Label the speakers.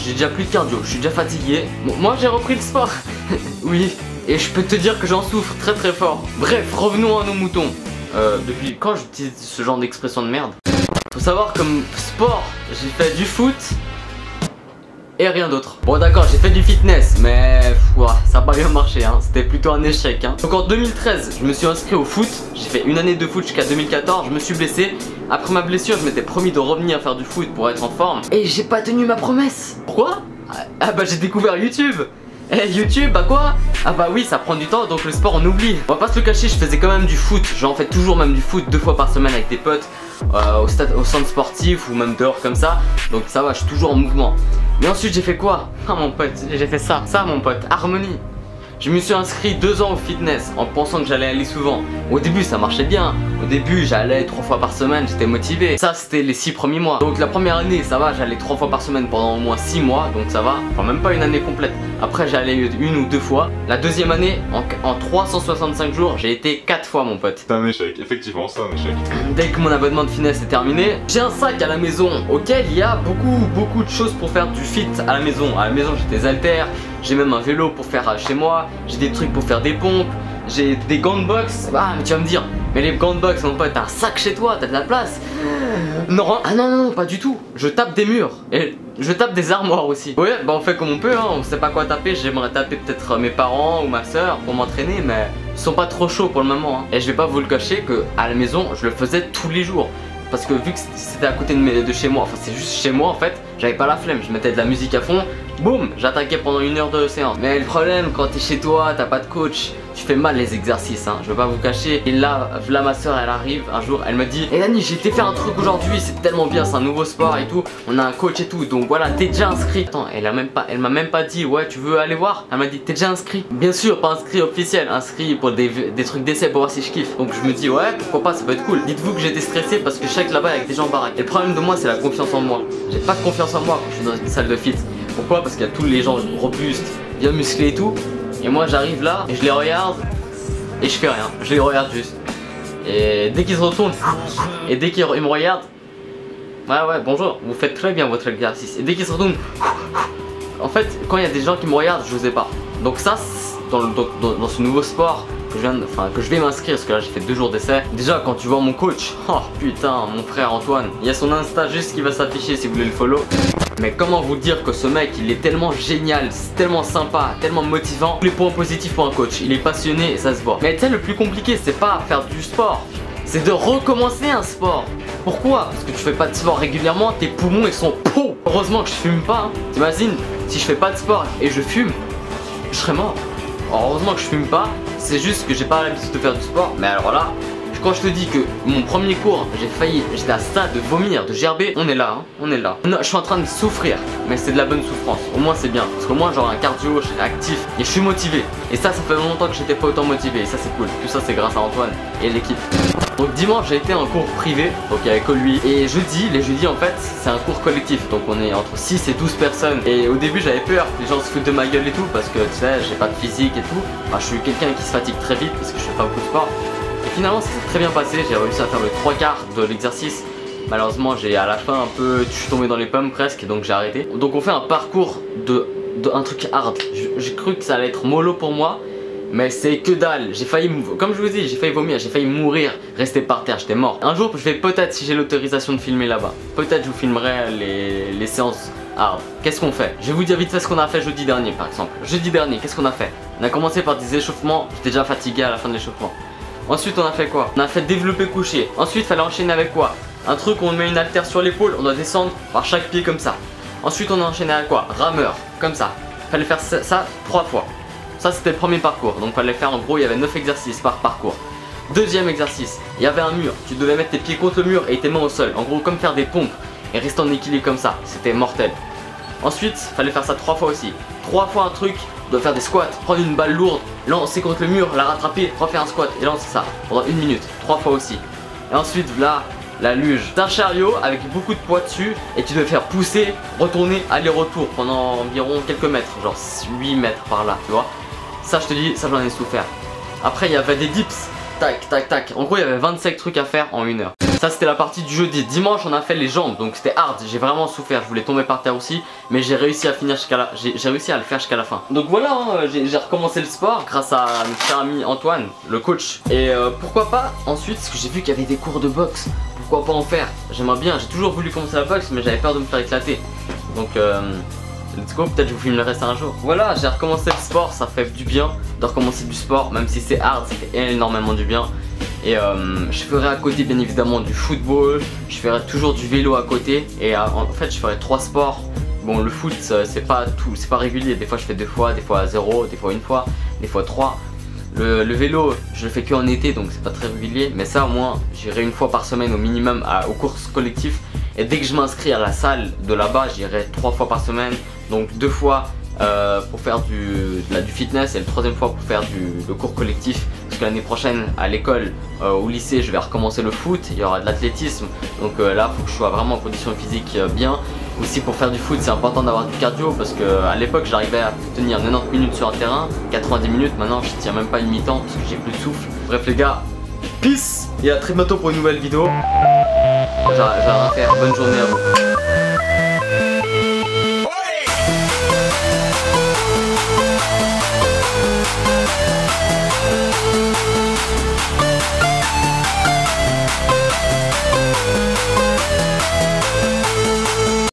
Speaker 1: j'ai déjà plus de cardio, je suis déjà fatigué. Bon, moi j'ai repris le sport. Oui, et je peux te dire que j'en souffre très très fort. Bref, revenons à nos moutons. Depuis quand j'utilise ce genre d'expression de merde? Faut savoir comme sport, j'ai fait du foot et rien d'autre. Bon d'accord, j'ai fait du fitness, mais ça a pas bien marché, hein. C'était plutôt un échec, hein. Donc en 2013, je me suis inscrit au foot. J'ai fait une année de foot jusqu'à 2014, je me suis blessé. Après ma blessure, je m'étais promis de revenir faire du foot pour être en forme. Et j'ai pas tenu ma promesse. Pourquoi? Ah bah j'ai découvert YouTube. Eh YouTube, bah quoi? Ah bah oui, ça prend du temps, donc le sport on oublie. On va pas se le cacher, je faisais quand même du foot. J'en fais toujours même du foot 2 fois par semaine avec des potes au centre sportif ou même dehors comme ça. Donc ça va, je suis toujours en mouvement. Mais ensuite j'ai fait quoi? Ah mon pote, j'ai fait ça mon pote, harmonie. Je me suis inscrit 2 ans au fitness en pensant que j'allais aller souvent. Au début ça marchait bien. Au début j'allais 3 fois par semaine, j'étais motivé. Ça c'était les 6 premiers mois. Donc la première année ça va, j'allais 3 fois par semaine pendant au moins 6 mois. Donc ça va, enfin même pas une année complète. Après j'allais 1 ou 2 fois. La deuxième année, en 365 jours, j'ai été 4 fois mon pote.
Speaker 2: C'est un échec, effectivement c'est un échec.
Speaker 1: Dès que mon abonnement de fitness est terminé, j'ai un sac à la maison auquel il y a beaucoup de choses pour faire du fit à la maison. À la maison j'ai des haltères, j'ai même un vélo pour faire chez moi, j'ai des trucs pour faire des pompes, j'ai des gants de boxe. Ah mais tu vas me dire, mais les gants de boxe mon pote, t'as un sac chez toi, t'as de la place? Non, ah non, pas du tout. Je tape des murs et je tape des armoires aussi. Ouais, bah on fait comme on peut, hein. On sait pas quoi taper. J'aimerais taper peut-être mes parents ou ma soeur pour m'entraîner, mais ils sont pas trop chauds pour le moment, hein. Et je vais pas vous le cacher que à la maison je le faisais tous les jours. Parce que vu que c'était à côté de chez moi, enfin c'est juste chez moi en fait, j'avais pas la flemme, je mettais de la musique à fond, boum, j'attaquais pendant 1 heure de séance. Mais le problème quand t'es chez toi, t'as pas de coach, tu fais mal les exercices, hein, je vais pas vous cacher. Et là ma soeur elle arrive un jour, elle me dit: "Eh Dani, j'ai été faire un truc aujourd'hui, c'est tellement bien, c'est un nouveau sport et tout, on a un coach et tout, donc voilà, t'es déjà inscrit." Attends, elle m'a même pas dit: "Ouais, tu veux aller voir?" Elle m'a dit: "T'es déjà inscrit." Bien sûr, pas inscrit officiel, inscrit pour des trucs d'essai pour voir si je kiffe. Donc je me dis: "Ouais, pourquoi pas, ça peut être cool." Dites-vous que j'étais stressé parce que je sais que là-bas avec des gens en baraque. Et le problème de moi, c'est la confiance en moi. J'ai pas de confiance en moi quand je suis dans une salle de fit. Pourquoi? Parce qu'il y a tous les gens robustes, bien musclés et tout. Et moi j'arrive là et je les regarde et je fais rien, je les regarde juste. Et dès qu'ils se retournent et dès qu'ils me regardent, ouais bonjour, vous faites très bien votre exercice. Et dès qu'ils se retournent, en fait quand il y a des gens qui me regardent, je n'osais pas. Donc ça dans ce nouveau sport que je vais m'inscrire, parce que là j'ai fait 2 jours d'essai. Déjà quand tu vois mon coach, oh putain, mon frère Antoine, il y a son Insta juste qui va s'afficher si vous voulez le follow. Mais comment vous dire que ce mec il est tellement génial, c'est tellement sympa, tellement motivant. Tous les points positifs pour un coach, il est passionné et ça se voit. Mais tu sais, le plus compliqué c'est pas faire du sport, c'est de recommencer un sport. Pourquoi? Parce que tu fais pas de sport régulièrement, tes poumons ils sont peau. Heureusement que je fume pas, hein. T'imagines, si je fais pas de sport et je fume, je serais mort. Alors, heureusement que je fume pas, c'est juste que j'ai pas l'habitude de faire du sport. Mais alors là, quand je te dis que mon premier cours, j'étais à ça de vomir, de gerber, on est là, hein, on est là. Non, je suis en train de souffrir, mais c'est de la bonne souffrance. Au moins c'est bien, parce qu'au moins j'aurai un cardio, je serai actif et je suis motivé. Et ça fait longtemps que j'étais pas autant motivé. Et ça c'est cool. Tout ça c'est grâce à Antoine et l'équipe. Donc dimanche j'ai été en cours privé, donc avec lui. Et les jeudis en fait c'est un cours collectif. Donc on est entre 6 et 12 personnes. Et au début j'avais peur que les gens se foutent de ma gueule et tout, parce que tu sais j'ai pas de physique et tout. Enfin, je suis quelqu'un qui se fatigue très vite parce que je fais pas beaucoup de sport. Et finalement ça s'est très bien passé, j'ai réussi à faire le 3/4 de l'exercice. Malheureusement à la fin je suis tombé dans les pommes presque, donc j'ai arrêté. Donc on fait un parcours un truc hard. J'ai cru que ça allait être mollo pour moi, mais c'est que dalle. J'ai failli, comme je vous dis, j'ai failli vomir, j'ai failli mourir, rester par terre, j'étais mort. Un jour je vais peut-être, si j'ai l'autorisation de filmer là-bas, peut-être je vous filmerai les séances hard. Qu'est-ce qu'on fait? Je vais vous dire vite fait ce qu'on a fait jeudi dernier par exemple. Jeudi dernier, qu'est-ce qu'on a fait? On a commencé par des échauffements, j'étais déjà fatigué à la fin de l'échauffement. Ensuite on a fait quoi? On a fait développer couché. Ensuite fallait enchaîner avec quoi? Un truc où on met une haltère sur l'épaule, on doit descendre par chaque pied comme ça. Ensuite on a enchaîné avec quoi? Rameur, comme ça. Fallait faire ça 3 fois. Ça c'était le premier parcours, donc fallait faire en gros il y avait 9 exercices par parcours. Deuxième exercice, il y avait un mur, tu devais mettre tes pieds contre le mur et tes mains au sol. En gros comme faire des pompes et rester en équilibre comme ça, c'était mortel. Ensuite fallait faire ça 3 fois aussi. 3 fois un truc, on doit faire des squats, prendre une balle lourde, lancer contre le mur, la rattraper, refaire un squat et lancer ça pendant 1 minute, 3 fois aussi. Et ensuite là, la luge. C'est un chariot avec beaucoup de poids dessus et tu dois faire pousser, retourner, aller-retour pendant environ quelques mètres, genre 8 mètres par là, tu vois. Ça je te dis, ça j'en ai souffert. Après il y avait des dips, tac tac tac. En gros il y avait 25 trucs à faire en 1 heure. Ça c'était la partie du jeudi. Dimanche on a fait les jambes, donc c'était hard, j'ai vraiment souffert, je voulais tomber par terre aussi, mais j'ai réussi à finir jusqu'à la... j'ai réussi à le faire jusqu'à la fin. Donc voilà, hein, j'ai recommencé le sport grâce à notre cher ami Antoine, le coach. Et pourquoi pas ensuite, parce que j'ai vu qu'il y avait des cours de boxe, pourquoi pas en faire? J'aimerais bien, j'ai toujours voulu commencer la boxe, mais j'avais peur de me faire éclater. Donc let's go, peut-être je vous filme le reste un jour. Voilà, j'ai recommencé le sport, ça fait du bien de recommencer du sport, même si c'est hard, ça fait énormément du bien. Et je ferai à côté bien évidemment du football, je ferai toujours du vélo à côté. Et en fait je ferai 3 sports. Bon, le foot c'est pas tout, c'est pas régulier, des fois je fais 2 fois, des fois 0, des fois 1 fois, des fois 3. Le vélo je le fais que en été, donc c'est pas très régulier, mais ça au moins j'irai 1 fois par semaine au minimum aux courses collectives. Et dès que je m'inscris à la salle de là-bas, j'irai 3 fois par semaine, donc 2 fois pour faire du fitness et le 3e fois pour faire le cours collectif. Parce que l'année prochaine à l'école, au lycée, je vais recommencer le foot, il y aura de l'athlétisme. Donc là, il faut que je sois vraiment en condition physique bien. Aussi pour faire du foot, c'est important d'avoir du cardio parce qu'à l'époque, j'arrivais à tenir 90 minutes sur un terrain, 90 minutes, maintenant je tiens même pas une mi-temps parce que j'ai plus de souffle. Bref les gars, peace et à très bientôt pour une nouvelle vidéo. J'ai rien à faire, bonne journée à vous.